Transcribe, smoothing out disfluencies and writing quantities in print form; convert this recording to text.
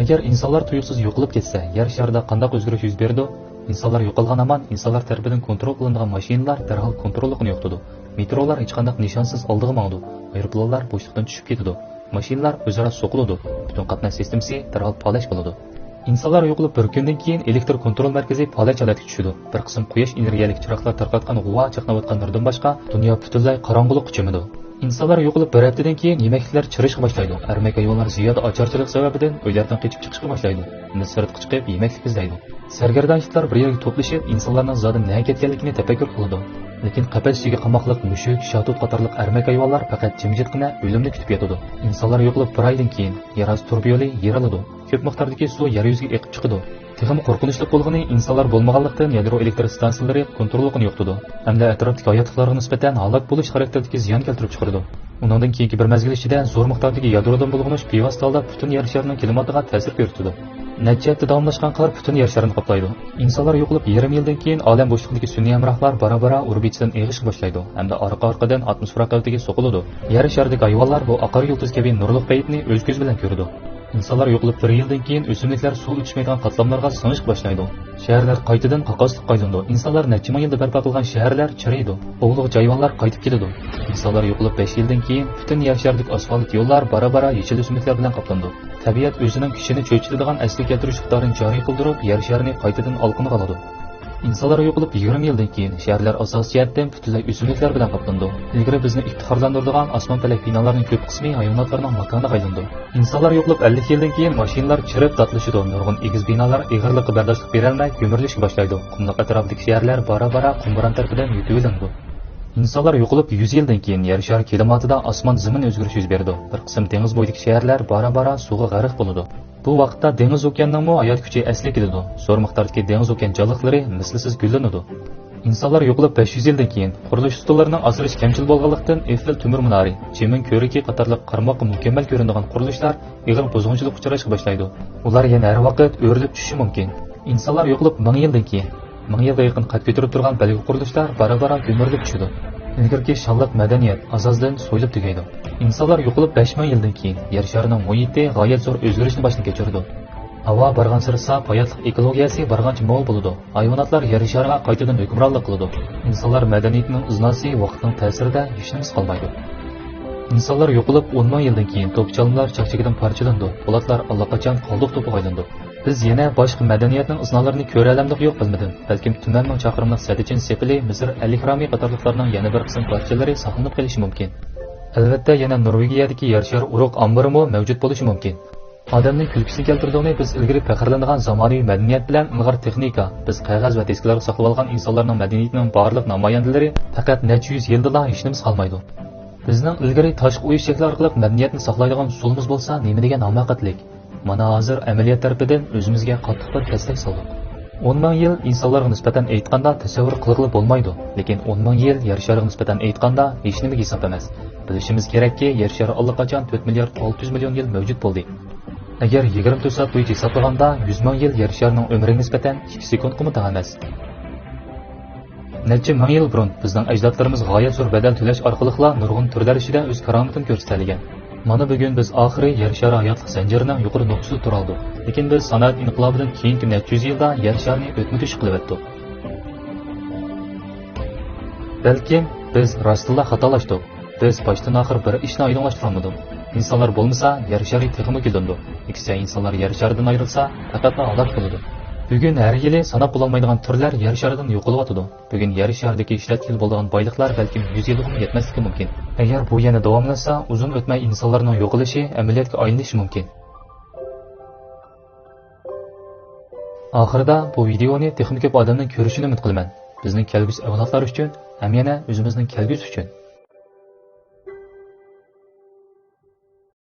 Agar insonlar tuyuqsiz yo'qolib ketsa, yer sharida qanday o'zgarish yuz berdi? İnsanlar yo'qolgan hamon insonlar tarafidan kontrol qilinadigan mashinalar darhol kontrolligini yo'qotadi. Metrolar hech qanday nishonsiz oldiga mangdi. Aeroplanlar bo'shliqdan tushib ketadi. Mashinalar o'zaro so'qiladi. Butun qatnash sistemasi darhol folash bo'ladi. İnsanlar yo'qolib bir kundan keyin elektr kontrol markazi folash holatiga tushadi. Bir qism quyosh energiyalik chiroqlar tarqatgan g'uva chaqnayotgan nurdan boshqa dunyo butunlay qorong'ulik cho'midi. İnsanlar yo'qolib bir haftadan keyin yemekliklar chirishga boshlaydi. Ermak ayollar ziyoda ocharchilik sababidan uylardan qochib chiqishga boshlaydi. Sirtqa chiqib yemeklik izlaydi. Sargardonchilar bir yerga to'plashib, insonlarning zodi nega ketganligini tafakkur qiladi. Lekin qafas ichiga qamoqliq mushuk, shatut qatorliq ermak ayollar faqat jimjitgina o'limni kutib yotadi. İnsanlar yo'qolib bir oydan keyin yer osti turbi yo'li yeriladi. Ko'p miqdordagi suv yer yuziga eqib chiqadi. Texnik qo'rqinchli bo'lgani insonlar bo'lmaganlikdan yadro elektr stansiyalari kontrolligini yo'qotadi. Hamda atrofdagi hayotlarga nisbatan halok bo'lish xarakteridagi ziyon keltirib chiqaradi. Undan keyingi bir mezgil ichida zo'r miqdordagi yadrodan bulg'anish bevosita holda butun yer sharining klimatiga ta'sir ko'rsatadi. Necha hafta davomlashgan qor butun yer sharini qoplaydi. İnsanlar yo'qolib yarim yildan keyin olam bo'shliqidagi sun'iy hamrohlar bara-bara orbitadan eg'ishga boshlaydi hamda orqa-orqadan atmosfera qavitiga so'qiladi. Yer sharidagi hayvonlar bu oqar yulduz kabi nurli paytni o'z ko'zi bilan ko'radi. İnsanlar yo'qolib bir yildan keyin o'simliklar suv ichmaydigan qatlamlarga singishga boshlaydi. Shaharlar qaytadan qaqosliqqa aylandi. İnsanlar necha ming yilda barpo qilgan shaharlar chiriydi. Ovliq hayvonlar qaytib keladi. İnsanlar yo'qolib 5 yildan keyin butun yer sharidagi asfalt yo'llar bara-bara yechil o'simliklar bilan qoplandi. Tabiat o'zining kishini cho'chitadigan asli keltirish iqtidorini joriy qildirib, yer sharini qaytadan olqinga oladi. İnsanlar yo'qolib 20 yildan keyin shaharlar asosiyatdan butunlay o'simliklar bilan qoplandi. Ilgari bizni iftiqorlantiradigan osmon falak binolarning ko'p qismi hayvonotlarning makoniga aylandi. İnsanlar yo'qolib 50 yildan keyin mashinalar chirib tatlashidi. Nurg'un egiz binolar ig'irlikqa bardoshlik berolmay ko'mirilishga boshlaydi. Qumliq atrofidagi shaharlar bara-bara qumburon tarafidan yutib olindi. İnsanlar yo'qolib 100 yildan keyin yer shari klimatida osmon zamin o'zgarishi yuz berdi. Bir qism dengiz bo'yidagi shaharlar bara-bara suvga g'arq bo'ladi. Bu vaqtda dengiz okeanning hayot kuchi asli keladi. Zo'r miqdordagi dengiz okean jonliqlari mislsiz gullanadi. İnsanlar yo'qolib 500 yildan keyin qurilish ustunlarining asrish kamchil bo'lganlikdan Eiffel temir minori, Chemin ko'riki qatorliq qarmoqqa mukammal ko'rinadigan qurilishlar ig'ir buzg'unchilik uchrashga boshlaydi. Ular yana har vaqt o'rilib tushishi mumkin. İnsanlar yo'qolib 1000 yildan keyin 1000 yilga yaqin qad ko'tarib turgan balli qurilishlar bara-bara ko'mirilib tushadi. Ilgirki shalliq madaniyat asosdan so'yilib tugaydi. İnsanlar yo'qolib 5000 yildan keyin yer sharining muhiti g'oyat zo'r o'zgarishni boshdan kechirdi. Havo bargan sari saf hayotlik ekologiyasi bargancha mol bo'ladi. Hayvonotlar yer shariga qaytadan hukmronlik qiladi. İnsanlar madaniyatining iznasi vaqtning ta'sirida hech nima qolmaydi. İnsanlar yo'qolib 10 ming yildan keyin to'pchallar chaqchagidan parchalandi. Po'latlar allaqachon qoldiq to'piga aylandi. Biz yana boshqa madaniyatning iznalarini ko'ra olamdik yo'q bilmadim. Balkim tuman ming chaqirimlik Sadichin sepili, Misr, Al-Ihrami qatorliqlarning yana bir qism parchalari saqlanib qolishi mumkin. Albatta yana Norvegiyadagi yer shari uruq omborimi mavjud bo'lishi mumkin. Odamning kulgisini keltirdiğini biz ilgari faxrlanadigan zamonaviy madaniyat bilan ilg'or texnika, biz qog'oz va disklarga saqlab olgan insonlarning madaniyatining barliq namoyandalari faqat necha yuz yilda hech nima qolmaydi. Bizning ilgari tashqi o'yish shakli orqali madaniyatni saqlaydigan usulimiz bo'lsa, nima degan hamoqatlik. Mana hozir amaliyot tarafidan o'zimizga qattiq bir taslik soldik. 10 ming yil insonlarga nisbatan aytganda tasavvur qilg'ili bo'lmaydi, lekin 10 ming yil yer shariga nisbatan aytganda hech nima hisob emas. Bilishimiz kerakki, yer shari allaqachon 4 milliard 600 million yil mavjud bo'ldi. Agar 24 soat bo'yicha hisoblaganda 100 ming yil yer sharining umriga nisbatan 2 sekundga ham emas. Necha ming yil burun bizning ajdodlarimiz g'oyat zo'r badal to'lash orqali nurg'un turlar ichida o'z karomatini ko'rsatgan. Mana bugun biz oxiri yer shari hayotlik zanjirining yuqori nuqtasida turaldik. Lekin biz sanoat inqilobidan keyingi necha yuz yilda yer sharini o'tmitish qilib o'tdik. Balkim biz rostla xatolashdik. Biz boshdan oxir bir ishni o'ylashtirmadik. İnsanlar bo'lmasa yer shari texnik kelindi. Ikkinchi insonlar yer sharidan ayrilsa, faqat halok bo'ladi. Bugun har yili sanab bo'lolmaydigan turlar yer sharidan yo'qolyotdi. Bugun yer sharidagi ishlatkil bo'lgan boyliqlar balkim 100 yilga yetmasligi mumkin. Agar bu yana davomlashsa, uzun o'tmay insonlarning yo'qolishi amaliyotga aylanishi mumkin. Oxirida bu videoni texnik ko'p odamning ko'rishini umid qilaman. Bizning kelgusi avlodlar uchun, ham yana o'zimizning kelgusi uchun.